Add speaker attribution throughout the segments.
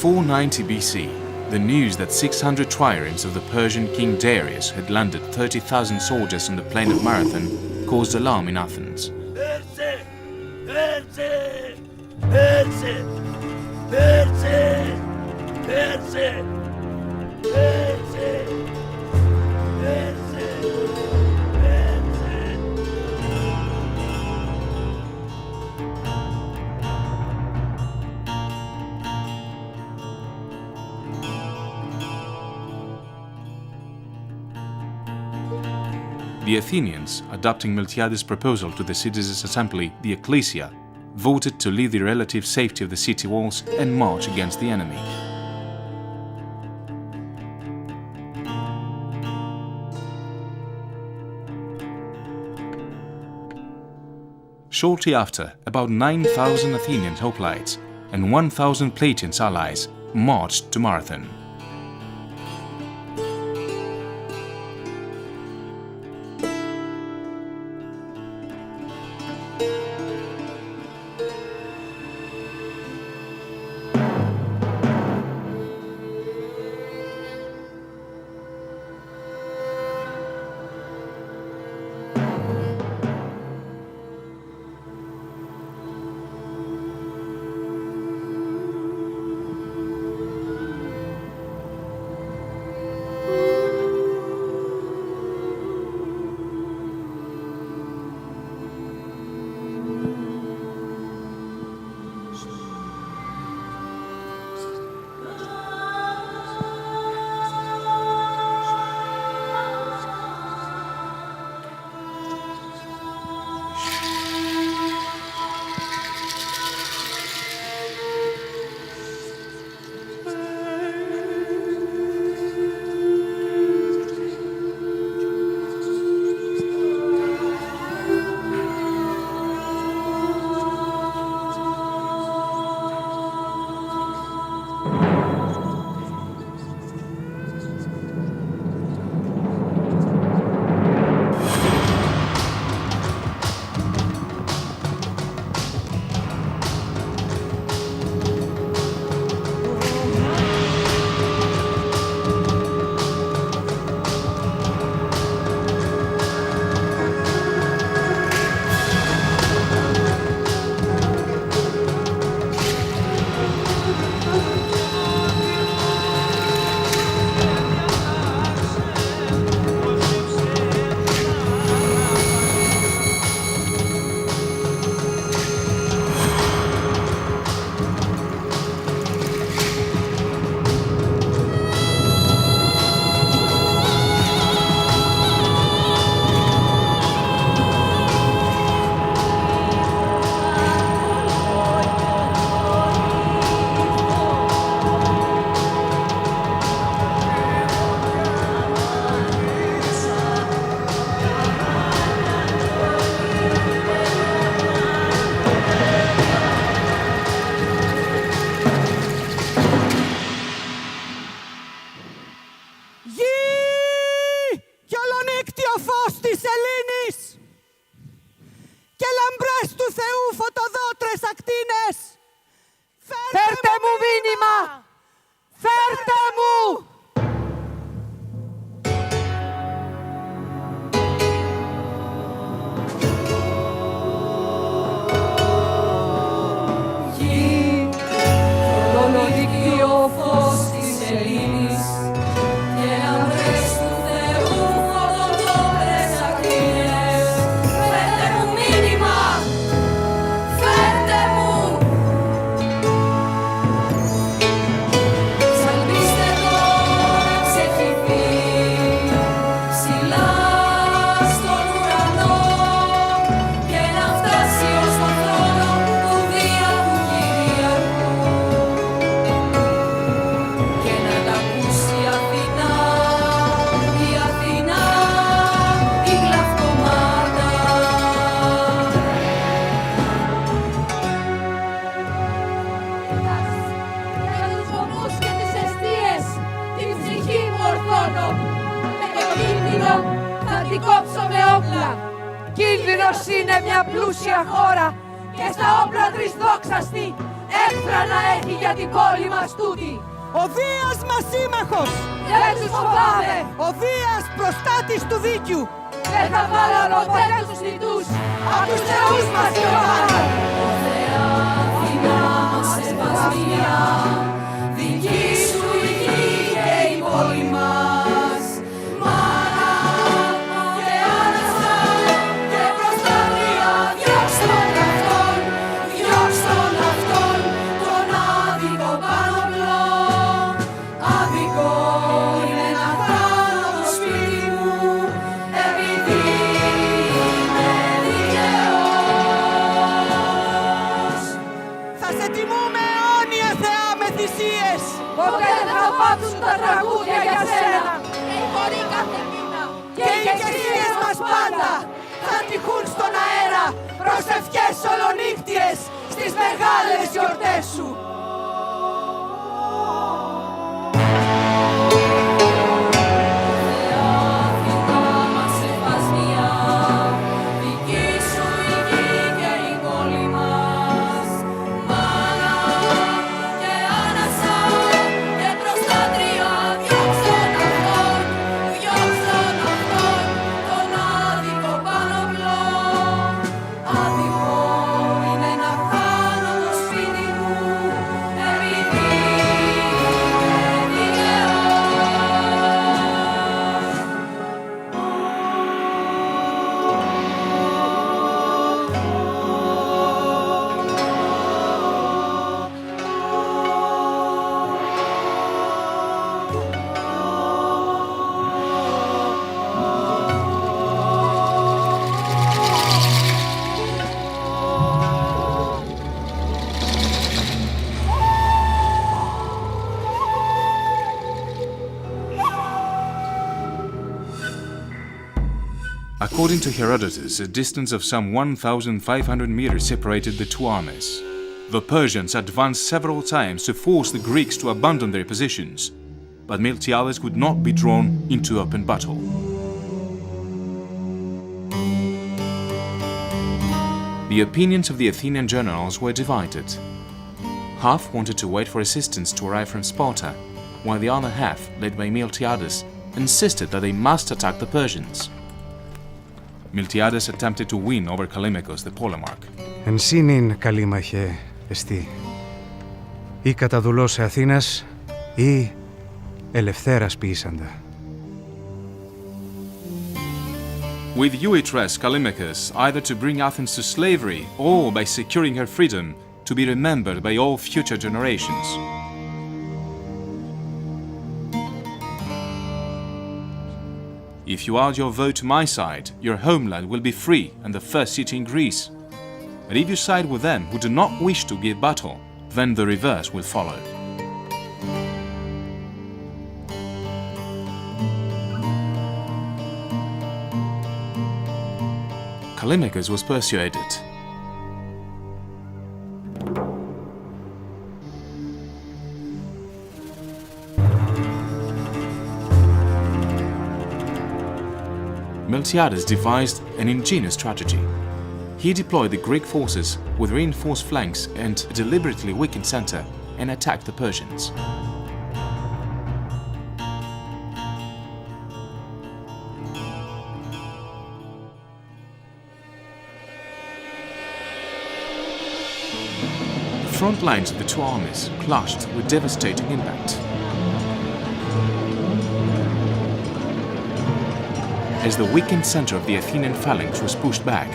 Speaker 1: 490 BC, the news that 600 triremes of the Persian king Darius had landed 30,000 soldiers on the plain of Marathon caused alarm in Athens. The Athenians, adopting Miltiades' proposal to the citizens' assembly, the Ecclesia, voted to leave the relative safety of the city walls and march against the enemy. Shortly after, about 9,000 Athenian hoplites and 1,000 Plataeans allies marched to Marathon.
Speaker 2: Κίνδυνος είναι μια πλούσια χώρα και στα όπλα της δόξαστη Έχθρα να έχει για την πόλη μας τούτη.
Speaker 3: Ο Δίας μας σύμμαχος.
Speaker 2: Δεν τους φοβάμαι.
Speaker 3: Ο Δίας προστάτης του δίκαιου.
Speaker 2: Δεν θα βάλω ποτέ τους νητούς. Απ' τους θεούς μας Ιωάννα. Ο Θεά Αθηνά μας σεβασμία. Δική σου η γη και η πόλη μας. Μάνα και άνασα και προστάτρια. Διώξ' τον αυτόν, διώξ' τον αυτόν, τον άδικο πάνωπλο. Άδικο είναι να χάνω το σπίτι μου, επειδή είμαι δικαίος.
Speaker 3: Θα σε τιμούμε αιώνια Θεά με θυσίες.
Speaker 2: Ποτέ δεν θα πάψουν τα τραγούδια για σένα. Και οι χωροί κάθε μήνα.
Speaker 3: Και οι ηγεσίες μας πάντα θα τυχούν στον αέρα προσευχές ολονύχτιες στις μεγάλες γιορτές σου.
Speaker 1: According to Herodotus, a distance of some 1,500 meters separated the two armies. The Persians advanced several times to force the Greeks to abandon their positions, but Miltiades would not be drawn into open battle. The opinions of the Athenian generals were divided. Half wanted to wait for assistance to arrive from Sparta, while the other half, led by Miltiades, insisted that they must attack the Persians. Miltiades attempted to win over Callimachus, the Polemarch.
Speaker 4: Εν σύνην Καλίμαχε εστί, ή καταδουλώσε Αθήνας, ή ελευθέρας ποιήσαντα.
Speaker 1: With you it rests, Callimachus, either to bring Athens to slavery or by securing her freedom to be remembered by all future generations. If you add your vote to my side, your homeland will be free and the first city in Greece. But if you side with them who do not wish to give battle, then the reverse will follow. Callimachus was persuaded. Miltiades devised an ingenious strategy. He deployed the Greek forces with reinforced flanks and a deliberately weakened center and attacked the Persians. The front lines of the two armies clashed with devastating impact. As the weakened center of the Athenian phalanx was pushed back,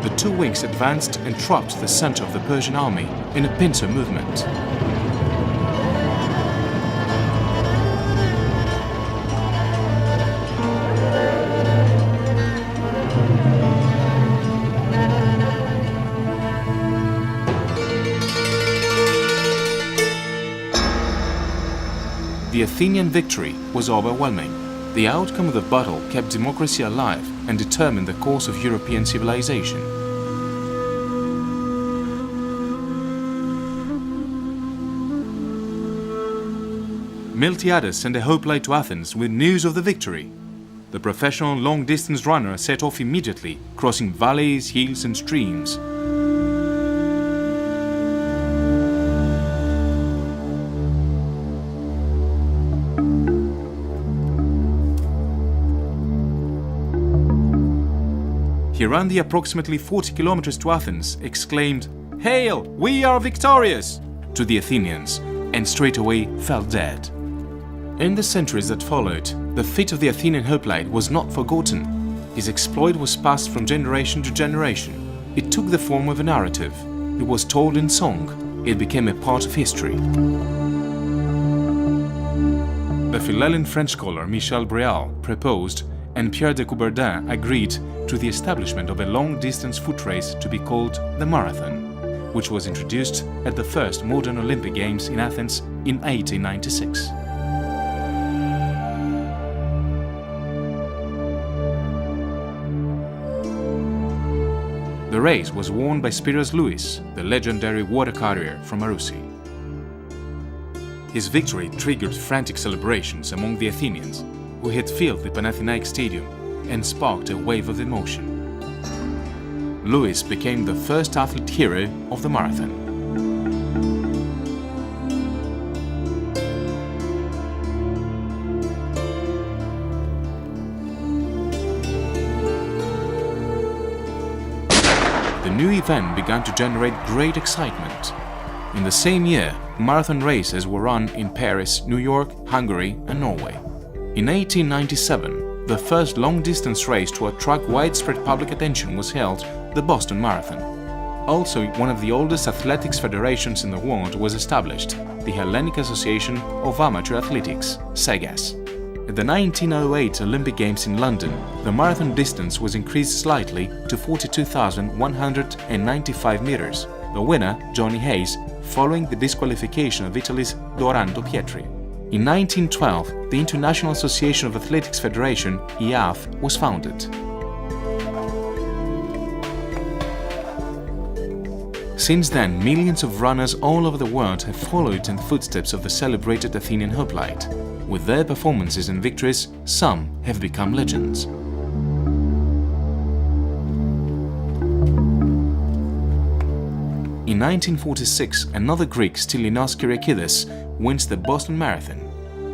Speaker 1: the two wings advanced and trapped the center of the Persian army in a pincer movement. The Athenian victory was overwhelming. The outcome of the battle kept democracy alive and determined the course of European civilization. Miltiades sent a hoplite to Athens with news of the victory. The professional long-distance runner set off immediately, crossing valleys, hills and streams. He ran the approximately 40 kilometers to Athens, exclaimed, "Hail, we are victorious!" to the Athenians, and straightaway fell dead. In the centuries that followed, the feat of the Athenian hoplite was not forgotten. His exploit was passed from generation to generation. It took the form of a narrative. It was told in song. It became a part of history. The Philhellene French scholar Michel Brial proposed, and Pierre de Coubertin agreed to the establishment of a long-distance foot race to be called the Marathon, which was introduced at the first modern Olympic Games in Athens in 1896. The race was won by Spyros Louis, the legendary water carrier from Marousi. His victory triggered frantic celebrations among the Athenians, who had filled the Panathinaike Stadium, and sparked a wave of emotion. Louis became the first athlete hero of the marathon. The new event began to generate great excitement. In the same year, marathon races were run in Paris, New York, Hungary, and Norway. In 1897, the first long-distance race to attract widespread public attention was held, the Boston Marathon. Also, one of the oldest athletics federations in the world was established, the Hellenic Association of Amateur Athletics, SEGAS. At the 1908 Olympic Games in London, the marathon distance was increased slightly to 42,195 meters. The winner, Johnny Hayes, following the disqualification of Italy's Dorando Pietri. In 1912, the International Association of Athletics Federation, IAAF, was founded. Since then, millions of runners all over the world have followed in the footsteps of the celebrated Athenian hoplite. With their performances and victories, some have become legends. In 1946, another Greek, Stylianos Kyriakides, wins the Boston Marathon.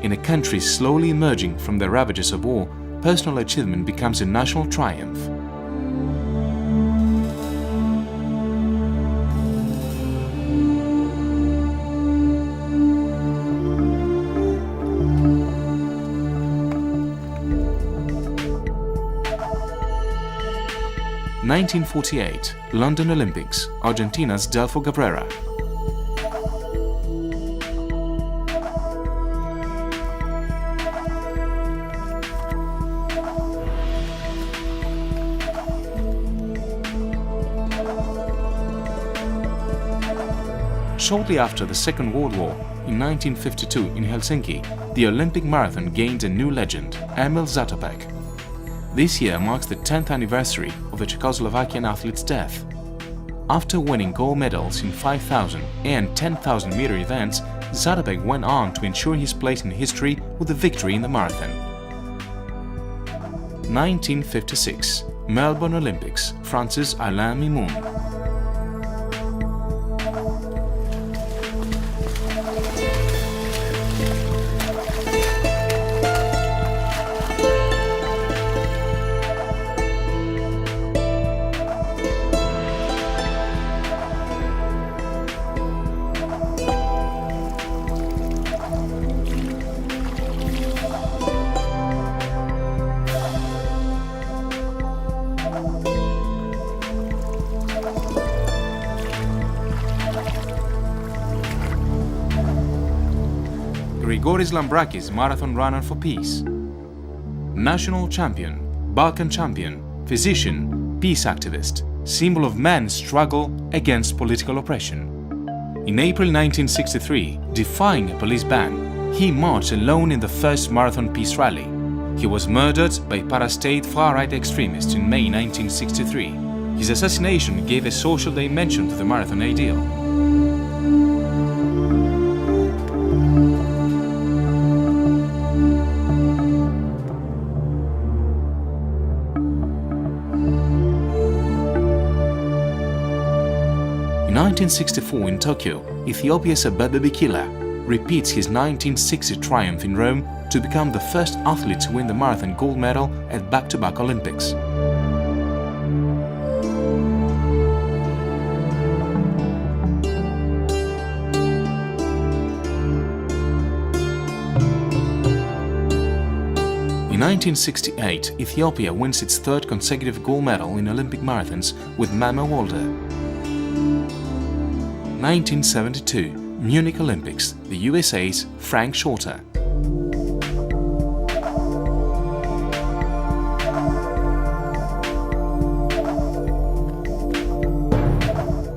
Speaker 1: In a country slowly emerging from the ravages of war, personal achievement becomes a national triumph. In 1948, London Olympics, Argentina's Delfo Cabrera. Shortly after the Second World War, in 1952 in Helsinki, the Olympic marathon gained a new legend, Emil Zatopek. This year marks the 10th anniversary of the Czechoslovakian athlete's death. After winning gold medals in 5,000 and 10,000 meter events, Zatopek went on to ensure his place in history with a victory in the marathon. 1956, Melbourne Olympics, France's Alain Mimoun. Grigoris Lambrakis, marathon runner for peace. National champion, Balkan champion, physician, peace activist, symbol of man's struggle against political oppression. In April 1963, defying a police ban, he marched alone in the first marathon peace rally. He was murdered by para-state far-right extremists in May 1963. His assassination gave a social dimension to the marathon ideal. In 1964 in Tokyo, Ethiopia's Abebe Bikila repeats his 1960 triumph in Rome to become the first athlete to win the marathon gold medal at back-to-back Olympics. 1968, Ethiopia wins its third consecutive gold medal in Olympic marathons with Mama Walder. 1972, Munich Olympics, the USA's Frank Shorter.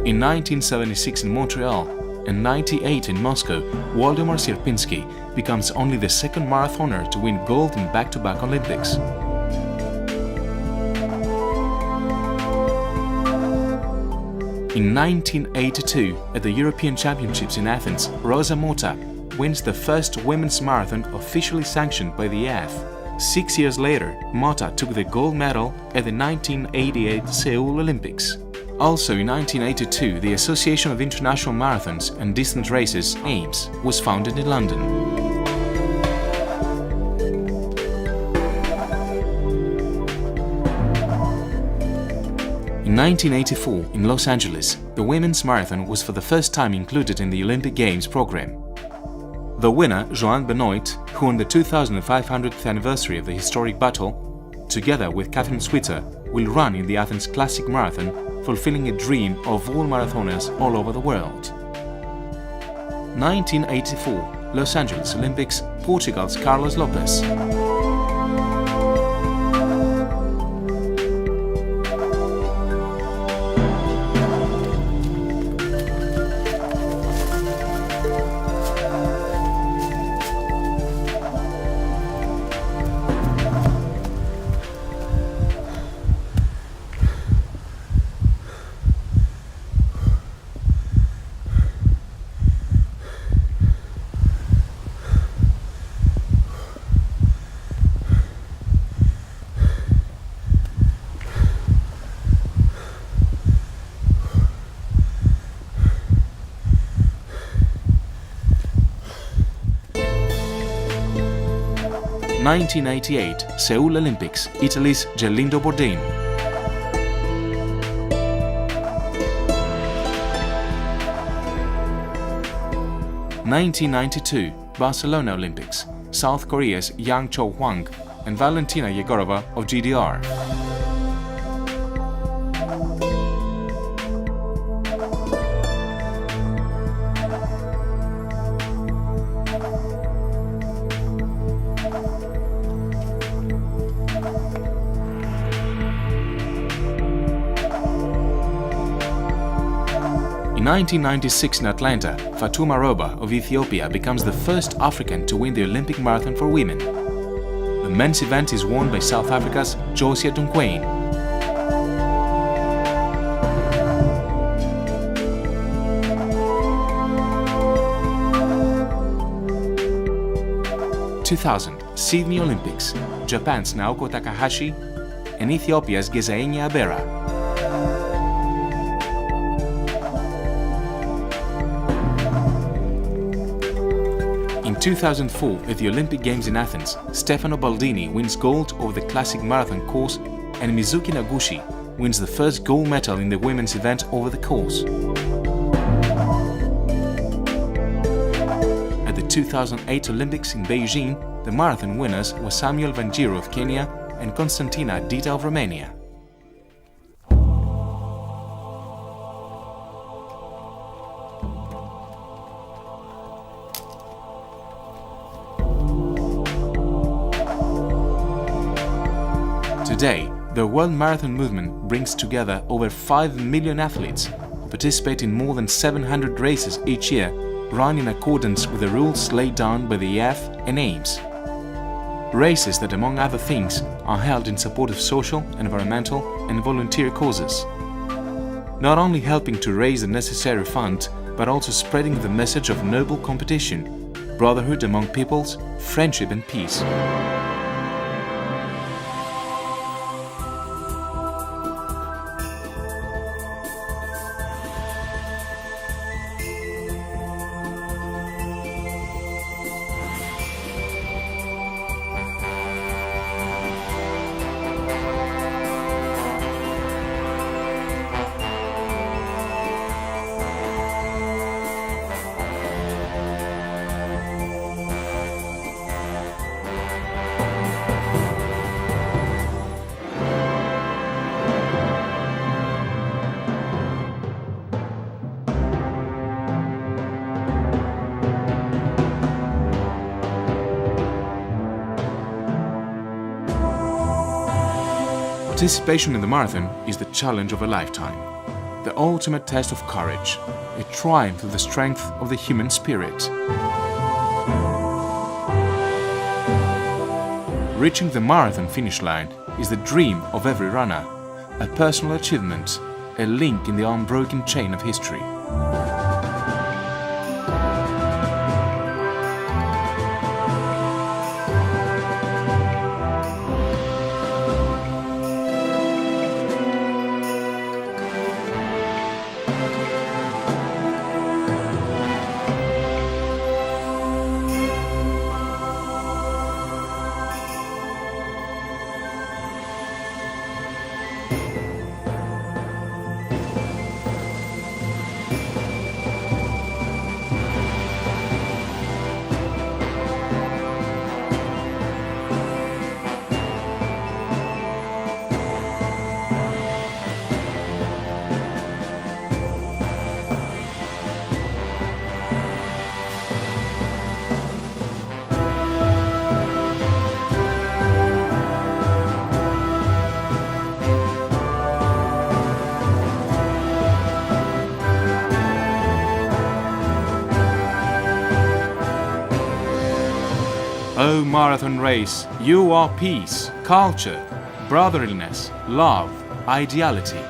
Speaker 1: In 1976 in Montreal and 1998 in Moscow, Waldemar Sierpinski becomes only the second marathoner to win gold in back-to-back Olympics. In 1982, at the European Championships in Athens, Rosa Mota wins the first women's marathon officially sanctioned by the IAAF. 6 years later, Mota took the gold medal at the 1988 Seoul Olympics. Also in 1982, the Association of International Marathons and Distance Races, AIMS, was founded in London. In 1984, in Los Angeles, the women's marathon was for the first time included in the Olympic Games program. The winner, Joanne Benoit, who on the 2500th anniversary of the historic battle, together with Catherine Switzer, will run in the Athens Classic Marathon, fulfilling a dream of all marathoners all over the world. 1984, Los Angeles Olympics, Portugal's Carlos Lopes. ' 1988, Seoul Olympics, Italy's Gelindo Bourdin. 1992, Barcelona Olympics, South Korea's Yang Cho-hwang and Valentina Yegorova of GDR. 1996 in Atlanta, Fatuma Roba of Ethiopia becomes the first African to win the Olympic marathon for women. The men's event is won by South Africa's Josia Dunquain. In 2000, Sydney Olympics, Japan's Naoko Takahashi and Ethiopia's Gezaini Abera. In 2004, at the Olympic Games in Athens, Stefano Baldini wins gold over the classic marathon course and Mizuki Naguchi wins the first gold medal in the women's event over the course. At the 2008 Olympics in Beijing, the marathon winners were Samuel Vangiru of Kenya and Konstantina Dita of Romania. Today, the World Marathon Movement brings together over 5 million athletes who participate in more than 700 races each year, run in accordance with the rules laid down by the IAAF and AIMS. Races that, among other things, are held in support of social, environmental and volunteer causes. Not only helping to raise the necessary fund, but also spreading the message of noble competition, brotherhood among peoples, friendship and peace. Participation in the marathon is the challenge of a lifetime, the ultimate test of courage, a triumph of the strength of the human spirit. Reaching the marathon finish line is the dream of every runner, a personal achievement, a link in the unbroken chain of history. O marathon race, you are peace, culture, brotherliness, love, ideality.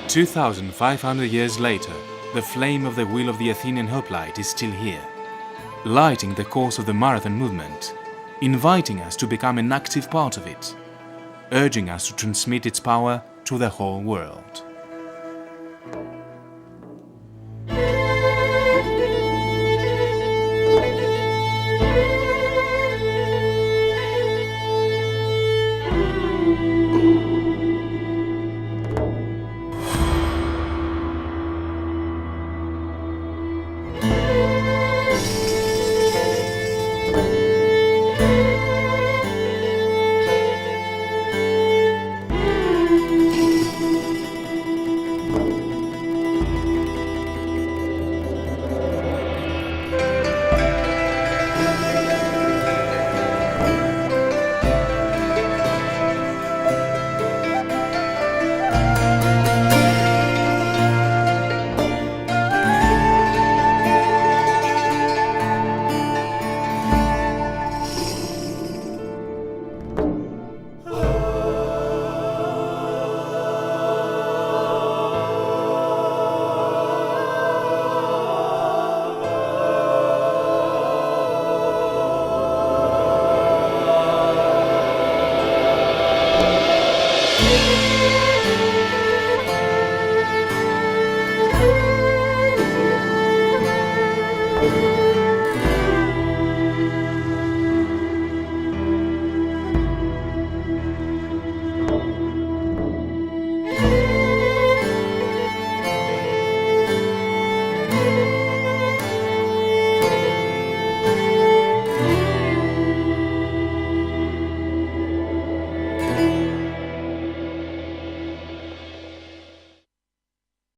Speaker 1: "2,500 years later, the flame of the wheel of the Athenian hoplite is still here, lighting the course of the marathon movement, inviting us to become an active part of it, urging us to transmit its power to the whole world."